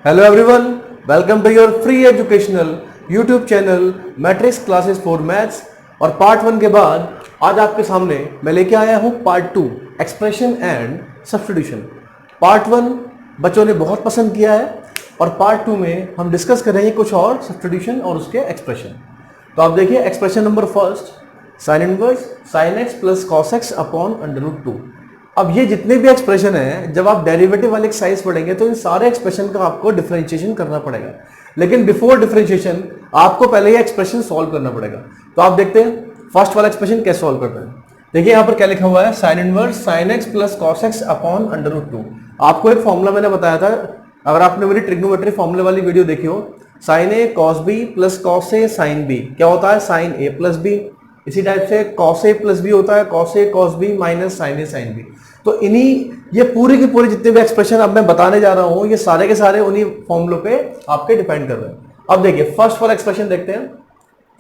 Hello everyone, welcome to your free educational YouTube channel matrix classes for maths. और part 1 के बाद आज आपके सामने मैं लेके आया हूँ part 2 expression and substitution. Part 1 बच्चों ने बहुत पसंद किया है और पार्ट 2 में हम डिस्कस करेंगे कुछ और सब्स्टिट्यूशन और उसके एक्सप्रेशन। तो आप देखिए expression number first, sine inverse sine x plus cos x upon under root 2। अब ये जितने भी एक्सप्रेशन है, जब आप डेरिवेटिव वाले एक्सरसाइज पढ़ेंगे तो इन सारे एक्सप्रेशन का आपको डिफरेंशिएशन करना पड़ेगा। लेकिन बिफोर डिफरेंशिएशन आपको पहले ये एक्सप्रेशन सॉल्व करना पड़ेगा। तो आप देखते हैं फर्स्ट वाला एक्सप्रेशन कैसे सॉल्व करते हैं। देखिए यहाँ पर क्या लिखा हुआ है, sine inverse sine x plus cos x upon under root 2। आपको एक फॉर्मूला मैंने बताया था, अगर आपने मेरी ट्रिग्नोमेट्री फॉर्मूले वाली वीडियो देखी हो, साइन ए कॉस बी प्लस कॉस ए साइन बी क्या होता है, साइन ए प्लस बी। इसी टाइप से कॉस ए प्लस बी होता है cos A cos B minus sign A sine B. तो इन्हीं ये पूरी की पूरी जितने भी एक्सप्रेशन अब मैं बताने जा रहा हूं, ये सारे के सारे उन्हीं फॉर्मूलों पे आपके डिपेंड कर रहे हैं। अब देखिए फर्स्ट वाला एक्सप्रेशन देखते हैं,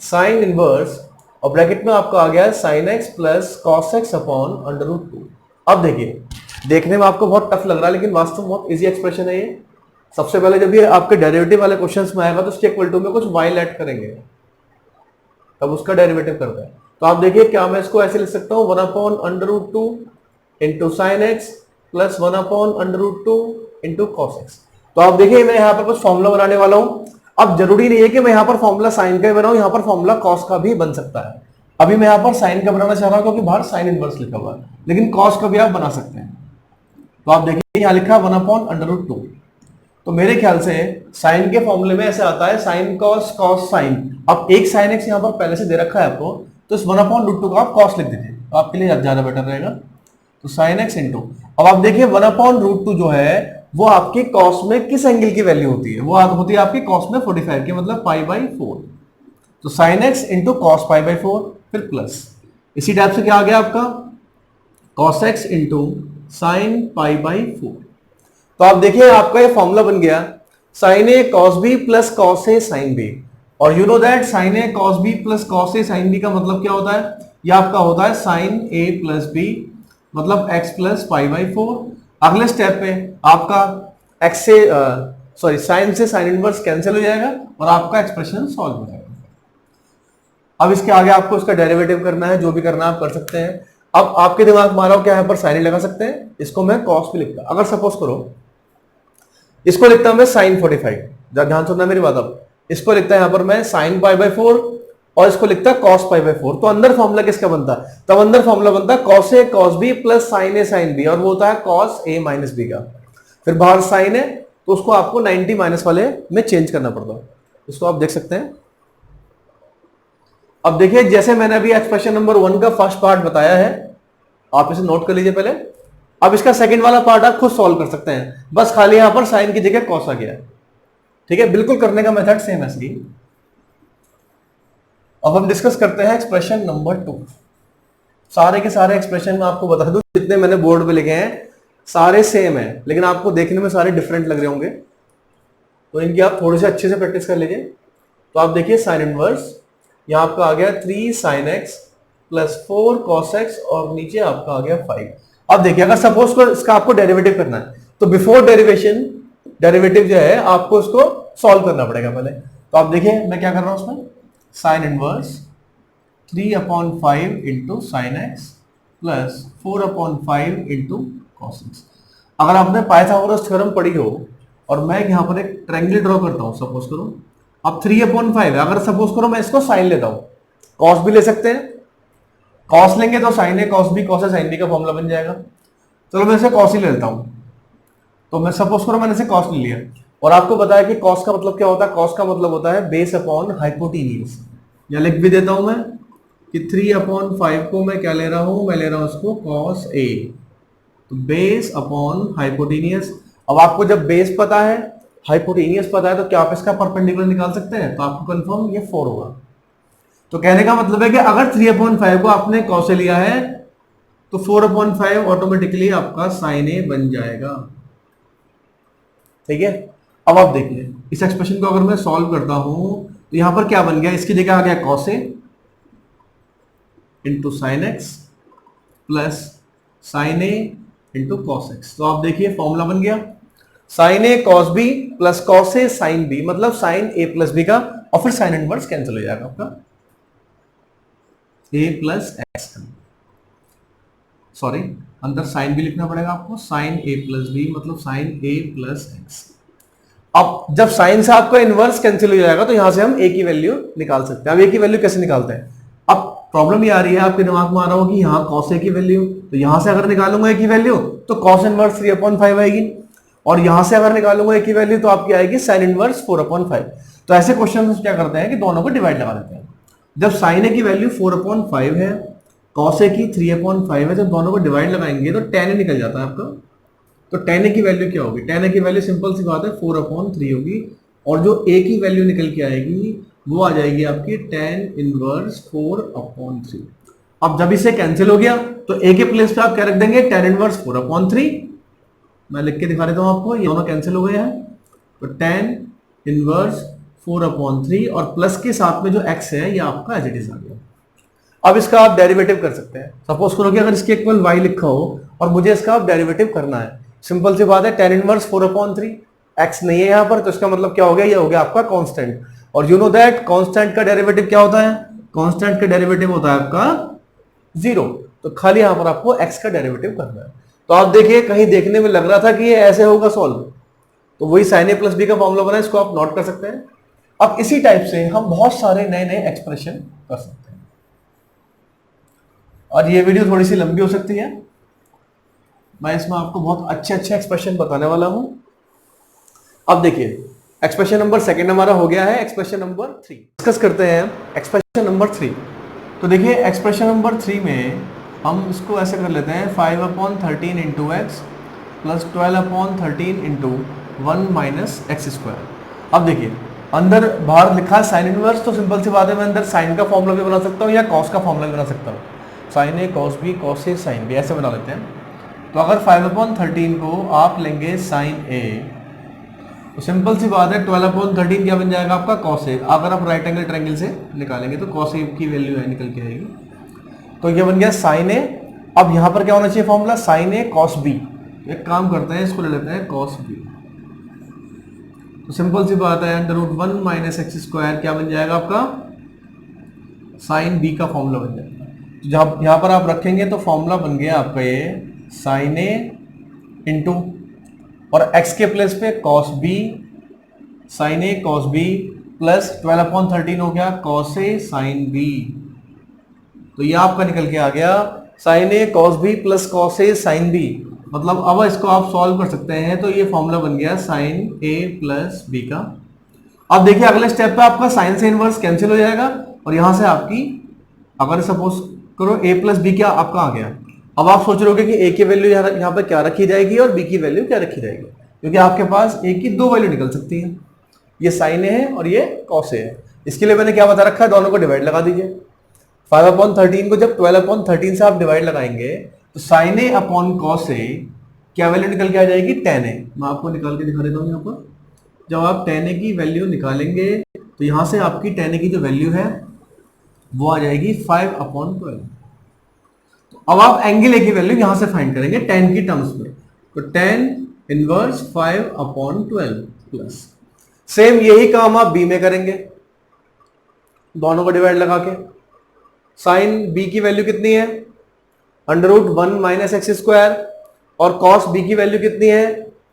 साइन इनवर्स और ब्रैकेट में आपका आ गया है sine x plus cos x upon under root 2। अब देखिए देखने में आपको बहुत टफ लग रहा है, लेकिन वास्तव में बहुत इजी एक्सप्रेशन है ये। सबसे पहले जब ये आपके डेरिवेटिव वाले क्वेश्चंस में आएगा तो उसके इक्वल टू में कुछ वाई ऐड करेंगे, तब उसका डेरिवेटिव करता है। तो आप देखिए क्या मैं इसको ऐसे लिख सकता हूँ, 1 upon under root 2 into sine x plus 1 upon under root 2 into cos x. तो आप देखिए मैं यहाँ पर कुछ फॉर्मूला बनाने वाला हूँ। अब जरूरी नहीं है कि मैं यहाँ पर फॉर्मूला साइन का ही बनाऊं, यहाँ पर फॉर्मूला कॉस का भी बन सकता है। अभी मैं यहाँ पर साइन का बनाना चाह रहा हूँ क्योंकि बाहर साइन इनवर्स लिखा हुआ है, लेकिन कॉस का भी आप बना सकते हैं। तो आप देखिए यहाँ लिखा है 1 अपॉन अंडर रूट 2। तो मेरे ख्याल से साइन के फॉर्मूले में ऐसे आता है साइन कॉस कॉस साइन। अब एक साइन एक्स यहाँ पर पहले से दे रखा है आपको, तो इस 1 अपॉन रूट 2 का आप कॉस लिख दीजिए, तो आपके लिए ज्यादा बेटर रहेगा। तो साइन एक्स इंटू, अब आप देखिए 1 अपॉन रूट 2 जो है वो आपकी कॉस में किस एंगल की वैल्यू होती है, वो होती है आपकी कॉस में 45 की, मतलब पाई बाई 4। तो sine x into cos pi by 4, फिर प्लस इसी टाइप से क्या आ गया आपका cos x into sine pi by 4। तो आप देखिए आपका ये फॉर्मूला बन गया साइन ए कॉस बी प्लस कॉस ए साइन बी। और you know that sine A cos B plus cos A sine B का मतलब क्या होता है, ये आपका होता है साइन ए प्लस बी, मतलब x प्लस पाई बाई 4। अगले स्टेप पे आपका x से सॉरी साइन से साइन इनवर्स कैंसिल हो जाएगा और आपका एक्सप्रेशन सॉल्व हो जाएगा। अब इसके आगे आपको इसका डेरिवेटिव करना है, जो भी करना आप कर सकते हैं। अब आपके दिमाग में आ रहा हो क्या यहाँ पर साइन लगा सकते हैं, इसको मैं कॉस भी लिखता। अगर सपोज करो इसको लिखता हूं मैं साइन 45, ध्यान सुनना मेरी बात। अब इसको लिखता है यहाँ पर मैं साइन पाई बाई 4 और इसको लिखता है कॉस पाई बाई 4। तो अंदर फॉर्मूला किसका बनता है, तब अंदर फॉर्मूला बनता है cos A cos B plus sine A sine B, और वो होता है कॉस ए माइनस बी का। फिर बाहर साइन है तो उसको आपको 90 माइनस वाले में चेंज करना पड़ता है। इसको आप देख सकते हैं। अब देखिए जैसे मैंने अभी एक्सप्रेशन नंबर 1 का फर्स्ट पार्ट बताया है, आप इसे नोट कर लीजिए पहले। अब इसका सेकंड वाला पार्ट आप खुद सॉल्व कर सकते हैं, बस खाली यहां पर साइन की जगह कॉस आ गया है। ठीक है, बिल्कुल करने का मेथड सेम है इसकी। अब हम डिस्कस करते हैं एक्सप्रेशन नंबर 2। सारे के सारे एक्सप्रेशन मैं आपको बता दूं जितने मैंने बोर्ड पे लिखे हैं सारे सेम है, लेकिन आपको देखने में सारे डिफरेंट लग रहे होंगे, तो इनकी आप थोड़ी सी अच्छे से प्रैक्टिस कर लीजिए। तो आप देखिए साइन इनवर्स यहाँ आपका आ गया 3 sign x plus 4 cos x और नीचे आपका आ गया 5। अब देखिए अगर सपोज को इसका आपको डेरिवेटिव करना है तो बिफोर डेरिवेशन डेरिवेटिव जो है आपको इसको सॉल्व करना पड़ेगा पहले। तो आप देखिए मैं क्या कर रहा हूं उसमें, sine inverse 3 upon 5 into sine x plus 4 upon 5 into cos x. अगर आपने पाइथागोरस थ्योरम पढ़ी हो और मैं यहाँ पर एक ट्रायंगल ड्रॉ करता हूँ, सपोज करो अब 3 अपॉन 5 है, अगर सपोज करो मैं इसको साइन लेता हूँ, कॉस भी ले सकते हैं, कॉस लेंगे तो sign A cos B cos A sine B का फॉर्मूला बन जाएगा। चलो मैं इसे कॉस ही ले लेता हूं। तो मैं सपोज करो मैंने इसे कॉस ले लिया, और आपको बताया कि कॉस का मतलब क्या होता है, कॉस का मतलब होता है बेस अपॉन हाइपोटेन्यूज। या लिख भी देता हूं मैं कि 3 अपॉन 5 को मैं क्या ले रहा हूं, मैं ले रहा हूं इसको कॉस ए, तो बेस अपॉन हाइपोटेन्यूज। अब आपको जब बेस पता है हाइपोटेन्यूज पता है तो क्या आप इसका परपेंडिकुलर निकाल सकते हैं, तो आपको कंफर्म ये 4 होगा। तो कहने का मतलब है कि अगर 3 अपॉन 5 को आपने कॉस ए लिया है तो 4 अपॉन 5 ऑटोमेटिकली आपका साइन ए बन जाएगा। ठीक है, अब आप देखिए इस एक्सप्रेशन को अगर मैं सॉल्व करता हूं तो यहां पर क्या बन गया, इसकी जगह आ गया cos a into sine x plus sine a into cos x. तो आप देखिए फॉर्मूला बन गया साइन ए कॉस बी प्लस कॉस ए साइन बी, मतलब साइन ए प्लस बी का, और फिर साइन इनवर्स कैंसिल हो जाएगा आपका, ए प्लस एक्स, सॉरी अंदर साइन भी लिखना पड़ेगा आपको, साइन ए प्लस बी मतलब साइन ए प्लस एक्स। अब जब साइन से आपका इनवर्स कैंसिल हो जाएगा तो यहां से हम ए की वैल्यू निकाल सकते हैं। अब ए की वैल्यू कैसे निकालते हैं? अब प्रॉब्लम ये आ रही है आपके दिमाग में आ रहा हो कि यहाँ कॉस ए की वैल्यू, तो यहां से अगर निकालूंगा ए की वैल्यू तो कॉस इनवर्स 3/5 आएगी, और यहां से अगर निकालूंगा ए की वैल्यू तो आपकी आएगी साइन इनवर्स 4/5। तो ऐसे क्वेश्चन क्या करते हैं कि दोनों को डिवाइड लगा देते हैं। जब साइन ए की वैल्यू 4/5 है, कॉस ए की 3/5 है, जब दोनों को डिवाइड लगाएंगे तो tan ए निकल जाता है आपका। तो tan ए की वैल्यू क्या होगी? tan ए की वैल्यू सिंपल सी बात है 4/3 होगी, और जो a की वैल्यू निकल के आएगी वो आ जाएगी आपकी tan इनवर्स 4/3। अब जब इसे कैंसिल हो गया तो a के प्लेस पे आप क्या रख देंगे? tan inverse 4/3। मैं लिख के दिखा देता हूं आपको, ये दोनों कैंसिल हो गए हैं, तो tan इनवर्स 4/3 और प्लस के साथ में जो x है ये आपका एज इट इज आ गया। अब इसका आप डेरिवेटिव कर सकते हैं। सपोज करो कि अगर इसके इक्वल y लिखा हो और मुझे इसका आप डेरिवेटिव करना है, सिंपल सी बात है tan इनवर्स 4/3, x नहीं है यहां पर, तो इसका मतलब क्या हो गया? ये हो गया आपका कांस्टेंट, और यू नो दैट कांस्टेंट का डेरिवेटिव क्या होता है? कांस्टेंट का डेरिवेटिव होता है आपका 0, तो खाली यहां पर आपको x का डेरिवेटिव करना है। तो आप देखिए, कहीं देखने में लग रहा था कि ये ऐसे होगा सॉल्व, तो वही साइन ए प्लस बी का फॉर्मूला बना है, इसको आप नोट कर सकते हैं। अब इसी टाइप से हम बहुत सारे नए नए एक्सप्रेशन कर सकते हैं, और ये वीडियो थोड़ी सी लंबी हो सकती है, मैं इसमें आपको बहुत अच्छे अच्छे एक्सप्रेशन बताने वाला हूं। अब देखिए, एक्सप्रेशन नंबर सेकंड हमारा हो गया है, एक्सप्रेशन नंबर 3 डिस्कस करते हैं। एक्सप्रेशन नंबर 3, तो देखिए एक्सप्रेशन नंबर 3 में हम इसको ऐसे कर लेते हैं, 5/13 into x plus 12/13 into 1 minus x square. अब देखिए अंदर बाहर लिखा है साइन इनवर्स, तो सिंपल सी बात है, मैं अंदर साइन का फॉर्मूला भी बना सकता हूँ या कॉस का फॉर्मूला भी बना सकता हूँ, sign A cos B cos A sine B, ऐसे बना लेते हैं। तो अगर 5/13 को आप लेंगे साइन ए, तो सिंपल सी बात है 12/13 क्या बन जाएगा आपका? Cos A. अगर आप राइट एंगल ट्रायंगल से निकालेंगे तो कॉस ए की वैल्यू है निकल के आएगी, तो ये बन गया साइन ए। अब यहां पर क्या होना चाहिए फॉर्मूला? साइन ए कॉस बी। एक काम करते हैं, इसको ले लेते हैं कॉस बी, तो सिंपल सी बात है √1 माइनस एक्स स्क्वायर क्या बन जाएगा आपका? साइन बी का फॉर्मूला बन जाएगा। जब यहां पर आप रखेंगे तो फॉर्मूला बन गया आपका ये साइन ए इंटू, और x के प्लेस पे कॉस बी, साइन ए कॉस बी प्लस 12/13 हो गया कॉस ए साइन बी। तो ये आपका निकल के आ गया साइन ए कॉस बी प्लस कॉस ए साइन बी। मतलब अब इसको आप सॉल्व कर सकते हैं, तो ये फॉर्मूला बन गया साइन ए प्लस बी का। अब देखिए अगले स्टेप पे आपका साइन से इनवर्स कैंसिल हो जाएगा, और यहां से आपकी अगर सपोज करो a प्लस बी क्या आपका आ गया। अब आप सोच रहे हो कि a की वैल्यू यहाँ पे क्या रखी जाएगी और b की वैल्यू क्या रखी जाएगी, क्योंकि आपके पास a की दो वैल्यू निकल सकती है, ये साइन ए है और ये कॉस ए है। इसके लिए मैंने क्या बता रखा है? दोनों को डिवाइड लगा दीजिए। 5/13 को जब 12/13 से आप डिवाइड लगाएंगे तो sign A upon cos A क्या वैल्यू निकल के आ जाएगी? tan ए। मैं आपको निकाल के दिखा देता हूँ यहाँ पर। जब आप tan ए की वैल्यू निकालेंगे तो यहाँ से आपकी tan ए की जो वैल्यू है वो आ जाएगी 5/12। तो अब आप एंगल ए की वैल्यू यहां से फाइंड करेंगे tan की टर्म्स में, तो tan इनवर्स 5/12 प्लस सेम यही काम आप b में करेंगे, दोनों को डिवाइड लगा के। साइन b की वैल्यू कितनी है? √1 माइनस एक्स स्क्वायर, और कॉस b की वैल्यू कितनी है?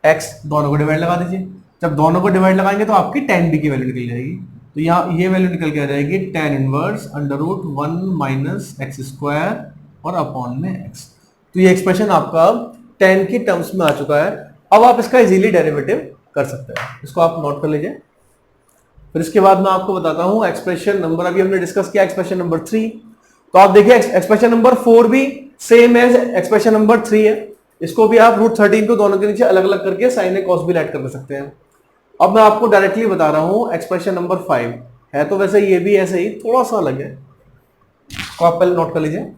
x। दोनों को डिवाइड लगा दीजिए। जब दोनों को डिवाइड लगाएंगे तो आपकी tan b की वैल्यू निकल जाएगी, तो यहाँ ये वैल्यू निकल के आ जाएगी tan inverse √1 minus x square और अपॉन में x। तो ये एक्सप्रेशन आपका tan की टर्म्स में आ चुका है। अब आप इसका इजीली डेरिवेटिव कर सकते हैं, इसको आप नोट कर लीजिए। फिर इसके बाद मैं आपको बताता हूं एक्सप्रेशन नंबर, अभी हमने डिस्कस किया एक्सप्रेशन नंबर 3, तो आप देखिए एक्सप्रेशन नंबर 4 भी सेम एज एक्सप्रेशन नंबर 3 है। इसको भी आप √13 को दोनों के नीचे अलग अलग करके साइन ए कॉस बी ऐड कर सकते हैं। अब मैं आपको डायरेक्टली बता रहा हूं एक्सप्रेशन नंबर 5 है, तो वैसे ये भी ऐसे ही थोड़ा सा अलग है, तो आप पहले नोट कर लीजिए।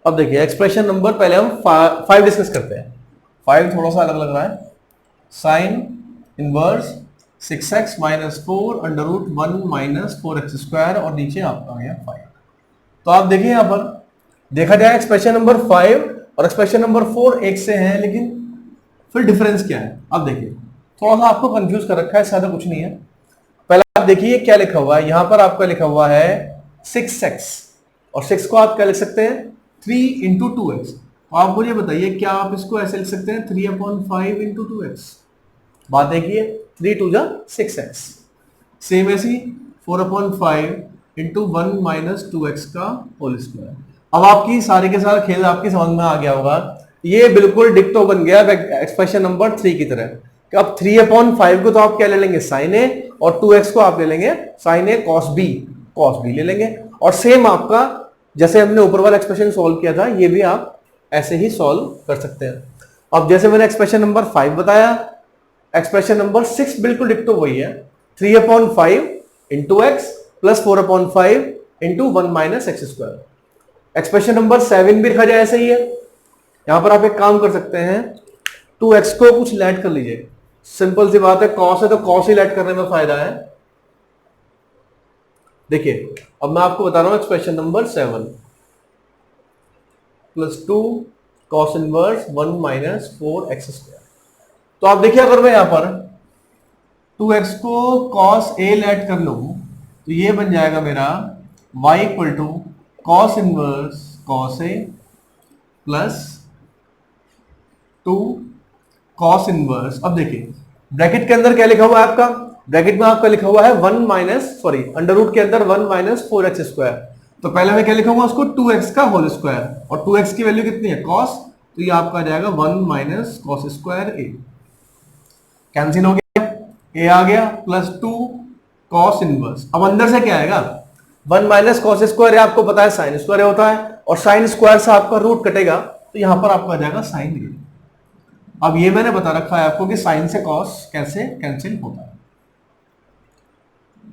अब देखिए एक्सप्रेशन नंबर पहले हम 5 डिस्कस करते हैं। 5 थोड़ा सा अलग लग रहा है, sine inverse 6x minus 4 under root 1 minus 4x square और नीचे आपका आ गया 5। तो आप देखिए यहां पर देखा जाए एक्सप्रेशन नंबर 5 और एक्सप्रेशन नंबर 4 एक से हैं, लेकिन फिर डिफरेंस क्या है? अब देखिए थोड़ा सा आपको कंफ्यूज कर रखा है, ज्यादा कुछ नहीं है। पहले आप देखिए क्या लिखा हुआ है, यहां पर आपका लिखा हुआ है 6x और 6 को आप क्या लिख सकते हैं 3 इंटू 2x। तो आप मुझे बताइए क्या आप इसको ऐसे लिख सकते हैं 3/5 इंटू 2x? बात देखिए 3 टू जा 6x, सेम ऐसी 4/5 इंटू 1 माइनस 2x का होल स्क्वायर। अब आपकी सारे के सारा खेल आपकी समझ में आ गया होगा, ये बिल्कुल डिक्टो बन गया एक्सप्रेशन नंबर 3 की तरह कि अब 3/5 को तो आप क्या ले लेंगे साइन ए और 2x को आप ले लेंगे साइन ए कॉस बी ले लेंगे। और सेम आपका जैसे हमने ऊपर वाला एक्सप्रेशन सॉल्व किया था, ये भी आप ऐसे ही सॉल्व कर सकते हैं। अब जैसे मैंने एक्सप्रेशन नंबर 5 बताया, एक्सप्रेशन नंबर 6 बिल्कुल डिक्टो वही है 3/5 into x plus 4/5 into 1 minus x square. Expression number 7 भी लिखा जाए ऐसे ही है। यहां पर आप एक काम कर सकते हैं 2x को कुछ लेट कर लीजिए, सिंपल सी बात है, कॉस है तो कॉस ही लेट करने में फायदा है। देखिए अब मैं आपको बता रहा हूं expression number 7 plus 2 cos inverse 1 minus 4x square. तो आप देखिए अगर मैं यहां पर 2x को cos a लेट कर लूं तो ये बन जाएगा मेरा y equal to cos inverse cos a plus 2 cos inverse. अब देखिए ब्रैकेट के अंदर क्या लिखा हुआ है आपका, ब्रैकेट में आपका लिखा हुआ है अंडर रूट के अंदर 1 माइनस 4x स्क्वायर। तो पहले मैं क्या लिखूंगा उसको 2x का होल स्क्वायर, और 2x की वैल्यू कितनी है cos, तो ये आपका आ जाएगा 1 minus cos square a। Cancel हो गया, a आ गया प्लस 2 कॉस इनवर्स। अब अंदर से क्या आएगा 1 माइनस कॉस स्क्वायर, आपको पता है साइन स्क्वायर होता है, और साइन स्क्वायर से आपका रूट कटेगा तो यहां पर आपका आ जाएगा साइन a। अब ये मैंने बता रखा है आपको कि साइन से कॉस कैसे कैंसिल होता है।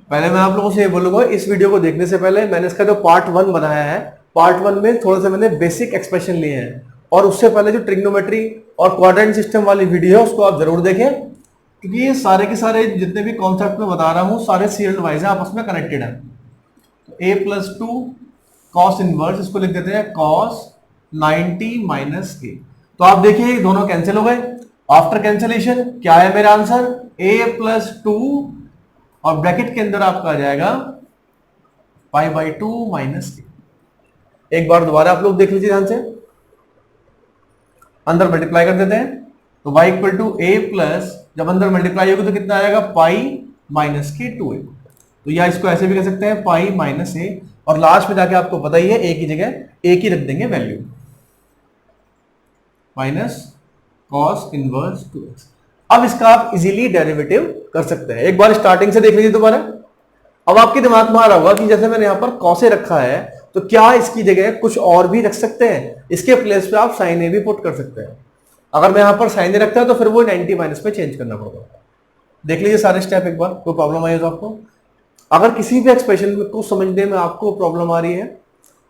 पहले मैं आप लोगों से ये बोलूंगा, इस वीडियो को देखने से पहले मैंने इसका जो पार्ट 1 बनाया है, पार्ट 1 में थोड़ा सा मैंने बेसिक एक्सप्रेशन लिए हैं, और उससे पहले जो ट्रिग्नोमेट्री और क्वाड्रेंट सिस्टम वाली वीडियो है उसको आप जरूर देखें, क्योंकि ये सारे के सारे जितने भी कॉन्सेप्ट में बता रहा हूं सारे सीरियल वाइज है, आपस में कनेक्टेड है। तो a प्लस 2 कॉस इनवर्स, इसको लिख देते हैं कॉस 90 माइनस a। तो आप देखिए दोनों कैंसिल हो गए। आफ्टर कैंसिलेशन क्या है मेरा आंसर a प्लस 2 और ब्रैकेट के अंदर आपका आ जाएगा π/2 माइनस a। एक बार दोबारा आप लोग देख लीजिए ध्यान से, अंदर मल्टीप्लाई कर देते हैं तो y equal to a plus, जब अंदर मल्टीप्लाई होगी तो कितना आएगा पाई माइनस के 2a। तो या इसको ऐसे भी कह सकते हैं पाई माइनस a, और लास्ट में जाके आपको पता ही है a की जगह a की रख देंगे value minus cos inverse 2x। अब इसका आप इजीली डेरिवेटिव कर सकते हैं। एक बार स्टार्टिंग से देख लीजिए दोबारा। अब आपके दिमाग में आ रहा होगा कि जैसे मैंने यहां पर कॉसे रखा है तो क्या इसकी जगह कुछ और भी रख सकते हैं, इसके प्लेस पे आप साइन ए भी पुट कर सकते हैं। अगर मैं यहां पर साइन ए रखता है तो फिर वो 90 माइनस में चेंज करना पड़ेगा। देख लीजिए सारे स्टेप एक बार, कोई प्रॉब्लम आई तो आपको, अगर किसी भी एक्सप्रेशन को समझने में आपको प्रॉब्लम आ रही है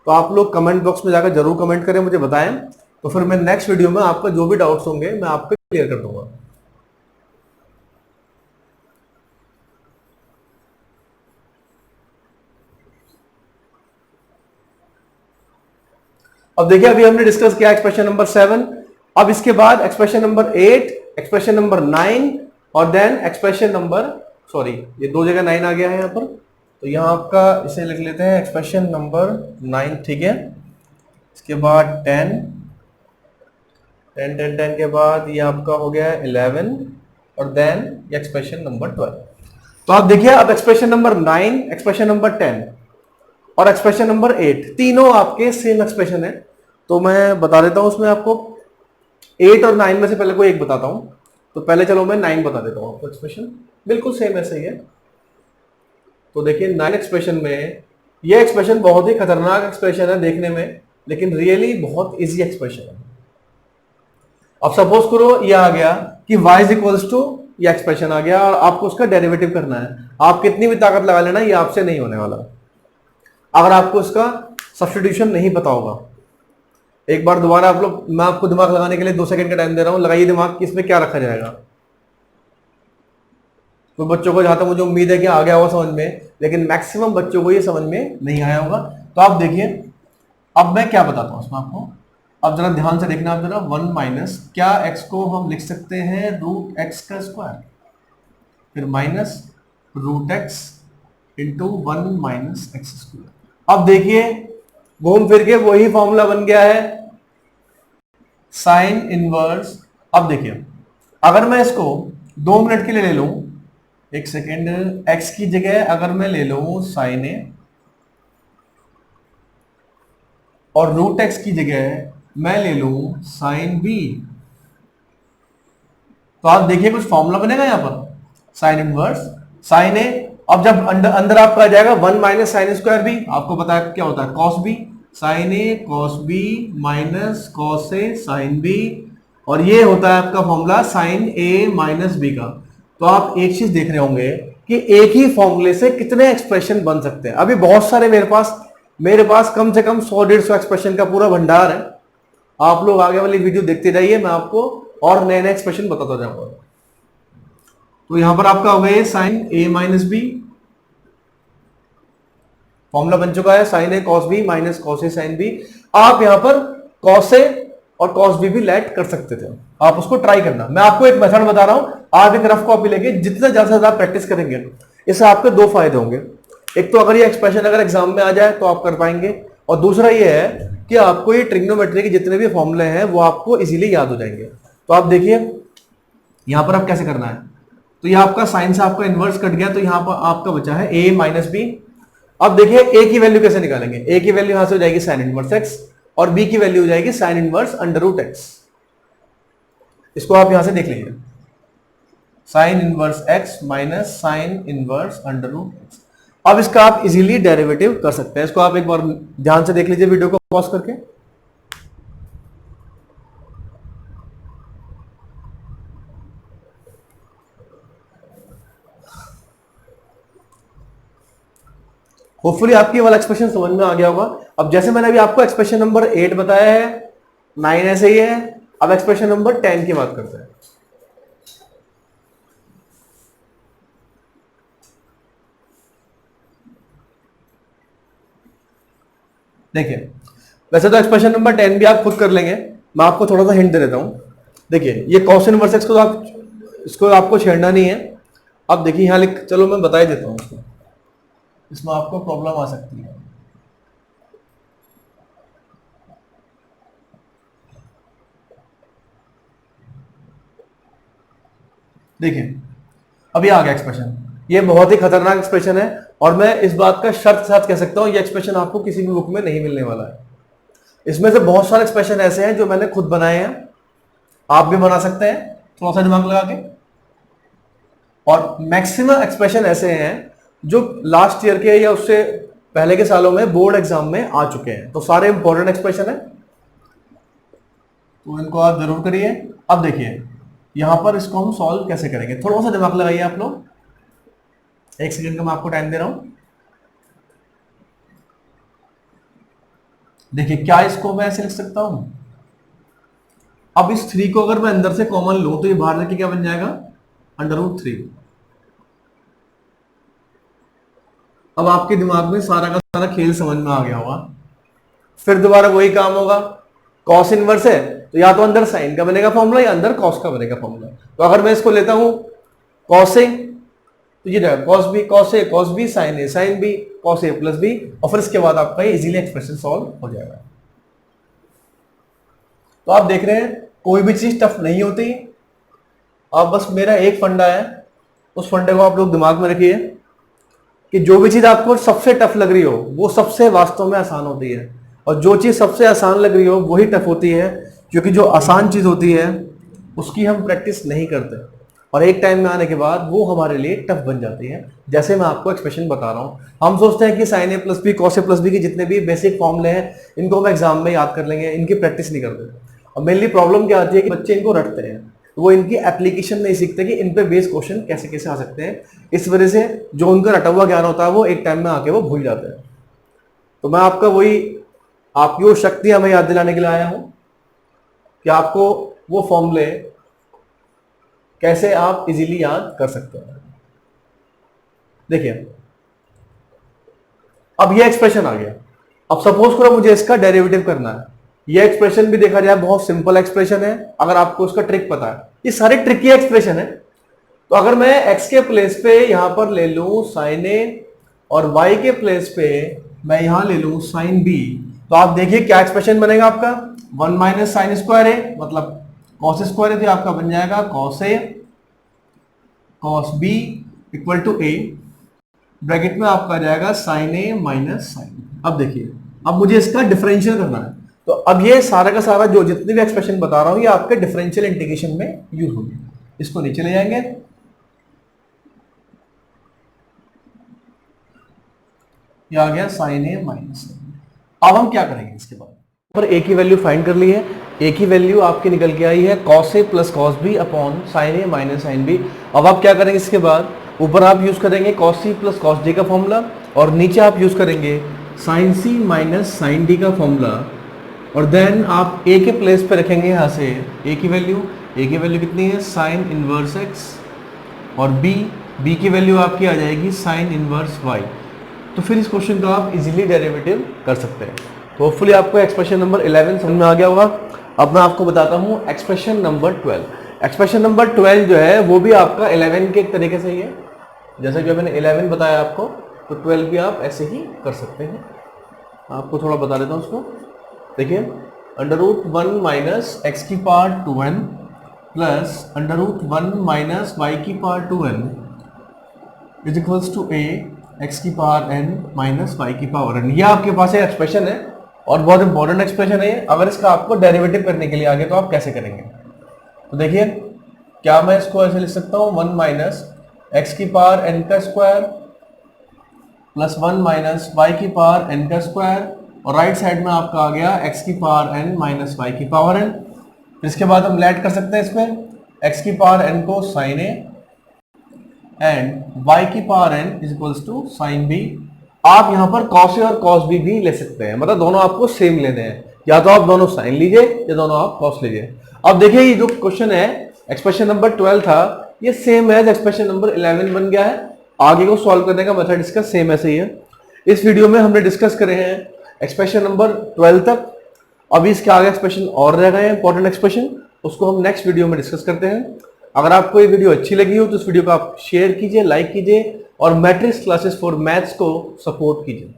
तो आप लोग कमेंट बॉक्स में जाकर जरूर कमेंट करें, मुझे बताएं, तो फिर मैं नेक्स्ट वीडियो में आपका जो भी डाउट्स होंगे मैं आपको क्लियर कर दूंगा। अब देखिए अभी हमने डिस्कस किया एक्सप्रेशन नंबर 7, अब इसके बाद एक्सप्रेशन नंबर 8, एक्सप्रेशन नंबर 9 और देन एक्सप्रेशन नंबर, सॉरी ये दो जगह 9 आ गया है यहाँ पर, तो यहाँ आपका इसे लिख लेते हैं एक्सप्रेशन नंबर 9, ठीक है। इसके बाद 10 के बाद ये आपका हो गया 11 और देन ये एक्सप्रेशन नंबर 12। तो आप देखिए अब एक्सप्रेशन नंबर 9, एक्सप्रेशन नंबर 10 और एक्सप्रेशन नंबर 8 तीनों आपके सेम एक्सप्रेशन है। तो मैं बता देता हूं उसमें आपको 8 और 9 में से पहले कोई एक बताता हूं। तो पहले चलो मैं 9 बता देता हूं आपको, एक्सप्रेशन बिल्कुल सेम ऐसे ही है। तो देखिए 9 एक्सप्रेशन में ये एक्सप्रेशन बहुत ही खतरनाक एक्सप्रेशन है देखने में, लेकिन रियली बहुत इजी एक्सप्रेशन है। अब सपोज करो ये आ गया कि y इज इक्वल्स टू, ये एक्सप्रेशन आ गया और आपको उसका डेरिवेटिव करना है। आप कितनी भी ताकत लगा लेना, ये आपसे नहीं होने वाला अगर आपको इसका सब्स्टिट्यूशन नहीं पता होगा। एक बार दोबारा आप लोग, मैं आपको दिमाग लगाने के लिए 2 सेकंड का टाइम दे रहा हूं, लगाइए दिमाग कि इसमें क्या रखा जाएगा। तो बच्चों को जहां तक मुझे उम्मीद है कि आ गया होगा समझ में, लेकिन मैक्सिमम बच्चों को ये समझ में नहीं आया होगा। तो आप देखिए, अब मैं क्या बताता हूं इसमें आपको, अब जरा ध्यान से देखना आप जरा। 1 माइनस, क्या x को हम लिख सकते हैं रूट एक्स का स्क्वायर, फिर minus root x into 1 minus x square. अब देखिए घूम फिर के वही फॉर्मूला बन गया है, साइन इनवर्स। अब देखिए अगर मैं इसको 2 मिनट के लिए ले लूं, एक सेकेंड, x की जगह अगर मैं ले लूं साइन ए और रूट एक्स की जगह मैं ले लूं साइन बी, तो आप देखिए कुछ फॉर्मूला बनेगा यहां पर, साइन इनवर्स साइन ए। अब जब अंदर अंदर आपका आ जाएगा 1 माइनस साइन स्क्वायर बी, आपको पता है क्या होता है cos B, sign A cos B minus cos A sine B, और ये होता है आपका formula sine a minus B का। तो आप एक चीज देख रहे होंगे कि एक ही फॉर्मूले से कितने एक्सप्रेशन बन सकते हैं। अभी बहुत सारे मेरे पास कम से कम 100-150 एक्सप्रेशन का पूरा भंडार है। आप लोग आगे वाली वीडियो देखते जाइए, मैं आपको और नए नए एक्सप्रेशन बताता जाऊंगा। तो यहां पर आपका हो गया sine a minus B, formula बन चुका है sine A cos B minus cos A sine B. आप यहां पर कॉस ए और कॉस बी भी लेट कर सकते थे, आप उसको ट्राई करना। मैं आपको एक मेथड बता रहा हूं, आप एक रफ कॉपी लेके जितना ज्यादा से ज्यादा प्रैक्टिस करेंगे, इससे आपके दो फायदे होंगे। एक तो अगर ये एक्सप्रेशन अगर एग्जाम में आ जाए तो आप कर पाएंगे, और दूसरा ये है कि आपको ये ट्रिग्नोमेट्री के जितने भी फॉर्मूले हैं वो आपको इजीली याद हो जाएंगे। तो आप देखिए यहां पर आप कैसे करना है, तो ये आपका साइन से आपका इनवर्स कट गया, तो यहां पर आपका बचा है ए माइनस बी। अब देखिए ए की वैल्यू कैसे निकालेंगे, ए की वैल्यू यहां से हो जाएगी साइन इनवर्स एक्स और बी की वैल्यू हो जाएगी sine inverse under root x. इसको आप यहां से देख लीजिए, sine inverse x minus sine inverse under root x. अब इसका आप इजीली डेरिवेटिव कर सकते हैं। इसको आप एक बार ध्यान से देख लीजिए वीडियो को पॉज करके। होपफुली आपकी वाला एक्सप्रेशन समझ में आ गया होगा। अब जैसे मैंने अभी आपको एक्सप्रेशन नंबर 8 बताया है, 9 ऐसे ही है, अब एक्सप्रेशन नंबर 10 की बात करते हैं। देखिए वैसे तो एक्सप्रेशन नंबर 10 भी आप खुद कर लेंगे, मैं आपको थोड़ा सा हिंट दे देता हूं। देखिए ये कॉस इनवर्स एक्स को आप इसको आपको छेड़ना नहीं है। अब देखिए यहां लिख, चलो मैं बता ही देता हूं उसको, इसमें आपको प्रॉब्लम आ सकती है। देखिए अभी आ गया एक्सप्रेशन, ये बहुत ही खतरनाक एक्सप्रेशन है और मैं इस बात का शर्त के साथ कह सकता हूं ये एक्सप्रेशन आपको किसी भी बुक में नहीं मिलने वाला है। इसमें से बहुत सारे एक्सप्रेशन ऐसे हैं जो मैंने खुद बनाए हैं, आप भी बना सकते हैं थोड़ा सा दिमाग लगा के। और मैक्सिमम एक्सप्रेशन ऐसे हैं जो लास्ट ईयर के या उससे पहले के सालों में बोर्ड एग्जाम में आ चुके हैं, तो सारे इंपॉर्टेंट एक्सप्रेशन है, तो इनको आप जरूर करिए। अब देखिए यहां पर इसको हम सॉल्व कैसे करेंगे, थोड़ा सा दिमाग लगाइए आप लोग, एक सेकंड का मैं आपको टाइम दे रहा हूं। देखिए क्या इसको मैं ऐसे लिख सकता हूं, अब इस 3 को अगर मैं अंदर से कॉमन लूं तो ये बाहर लेके क्या बन जाएगा, अंडर रूट 3। अब आपके दिमाग में सारा का सारा खेल समझ में आ गया होगा। फिर दोबारा वही काम होगा, कॉस इनवर्स है तो या तो अंदर साइन का बनेगा फॉर्मूला या अंदर कॉस का बनेगा फॉर्मूला। तो अगर मैं इसको लेता हूं कॉस ए, तो ये रहेगा cos B sign A sine B cos a plus B, और फिर इसके बाद आपका इजीली एक्सप्रेशन सॉल्व हो जाएगा। तो आप देख रहे हैं कोई भी चीज टफ नहीं होती, आप बस मेरा एक फंडा है, उस फंडे को आप लोग दिमाग में रखिए कि जो भी चीज आपको सबसे टफ लग रही हो वो सबसे वास्तव में आसान होती है, और जो चीज सबसे आसान लग रही हो वही टफ होती है, क्योंकि जो आसान चीज होती है उसकी हम प्रैक्टिस नहीं करते और एक टाइम में आने के बाद वो हमारे लिए टफ बन जाती है। जैसे मैं आपको एक्सप्रेशन बता रहा हूँ, हम सोचते हैं कि sign A plus B cos a plus B के जितने भी बेसिक फॉर्मूले हैं इनको हम एग्जाम में याद कर लेंगे, इनकी प्रैक्टिस नहीं करते। और मेनली प्रॉब्लम क्या आती है कि बच्चे इनको रटते हैं, वो इनकी एप्लीकेशन नहीं सीखते कि इन पे बेस क्वेश्चन कैसे कैसे आ सकते हैं। इस वजह से जो उनका रटा हुआ ज्ञान होता है वो एक टाइम में आके वो भूल जाते हैं। तो मैं आपका वही आपकी वो शक्तियां मैं याद दिलाने के लिए आया हूं कि आपको वो फॉर्मूले कैसे आप इजीली याद कर सकते हैं। देखिए अब ये एक्सप्रेशन आ गया। अब सपोज करो मुझे इसका डेरिवेटिव करना है। ये एक्सप्रेशन भी देखा जाए बहुत सिंपल एक्सप्रेशन है, अगर आपको उसका ट्रिक पता है। ये सारे ट्रिकी एक्सप्रेशन है। तो अगर मैं x के प्लेस पे यहां पर ले लूं साइन ए और y के प्लेस पे मैं यहां ले लूं साइन बी, तो आप देखिए क्या एक्सप्रेशन बनेगा आपका। 1 माइनस साइन स्क्वायर ए मतलब कॉस स्क्वायर ए, तो आपका बन जाएगा cos A cos B equal to A, bracket में आपका आ जाएगा साइन ए माइनस साइन। अब देखिए अब मुझे इसका डिफरेंशियल करना है, तो अब ये सारा का सारा जो जितने भी एक्सप्रेशन बता रहा हूं ये आपके डिफरेंशियल इंटीग्रेशन में यूज होंगे। इसको नीचे ले जाएंगे, ये आ गया साइन ए माइनस साइन। अब हम क्या करेंगे इसके बाद, पर ए की वैल्यू फाइंड कर ली है। ए की वैल्यू आपकी निकल के आई है cos a plus cos b upon sine a minus sine b. अब आप क्या करेंगे इसके बाद, ऊपर आप यूज करेंगे cos C plus cos D का फॉर्मूला और नीचे आप यूज करेंगे sine C minus sine D का फॉर्मूला, और देन आप ए के प्लेस पे रखेंगे यहाँ से ए की वैल्यू कितनी है साइन इनवर्स एक्स, और बी की वैल्यू आपकी आ जाएगी साइन इनवर्स वाई। तो फिर इस क्वेश्चन का आप इजीली डेरिवेटिव कर सकते हैं। तो होपफुली आपको एक्सप्रेशन नंबर 11 समझ में आ गया होगा। अब मैं आपको बताता हूँ एक्सप्रेशन नंबर 12। एक्सप्रेशन नंबर 12 जो है वो भी आपका 11 के एक तरीके से ही है। जैसे कि मैंने 11 बताया आपको, तो 12 भी आप ऐसे ही कर सकते हैं। आपको थोड़ा बता देता हूँ उसको। देखिए √1 माइनस एक्स की power 2n plus √1 minus y की power 2n is equals to a x की पावर n माइनस वाई की पावर n। यह आपके पास एक एक्सप्रेशन है और बहुत इंपॉर्टेंट एक्सप्रेशन है। अगर इसका आपको डेरिवेटिव करने के लिए आगे तो आप कैसे करेंगे, तो देखिए क्या मैं इसको ऐसे लिख सकता हूँ 1 माइनस एक्स की पावर n का स्क्वायर प्लस 1 माइनस वाई की पावर n का स्क्वायर, और राइट साइड में आपका आ गया x की पावर n माइनस वाई की पावर n। इसके बाद हम लेट कर सकते हैं इसमें x की पावर n को साइन ए एंड y की power n is equals to sine B. आप यहां पर cos ए और cos बी भी ले सकते हैं, मतलब दोनों आपको सेम लेने हैं, या तो आप दोनों साइन लीजिए या दोनों आप cos लीजिए। अब देखिए ये जो क्वेश्चन है एक्सप्रेशन नंबर 12 था, ये सेम एज एक्सप्रेशन नंबर 11 बन गया है। आगे को सॉल्व करने का मेथड इसका सेम ऐसे ही है। इस वीडियो में हमने डिस्कस करे हैं एक्सप्रेशन नंबर 12 तक। अभी इसके आगे एक्सप्रेशन और रह गए हैं इंपॉर्टेंट एक्सप्रेशन, उसको हम नेक्स्ट वीडियो में डिस्कस करते हैं। अगर आपको ये वीडियो अच्छी लगी हो तो इस वीडियो को आप शेयर कीजिए, लाइक कीजिए और मैट्रिक्स क्लासेस फॉर मैथ्स को सपोर्ट कीजिए।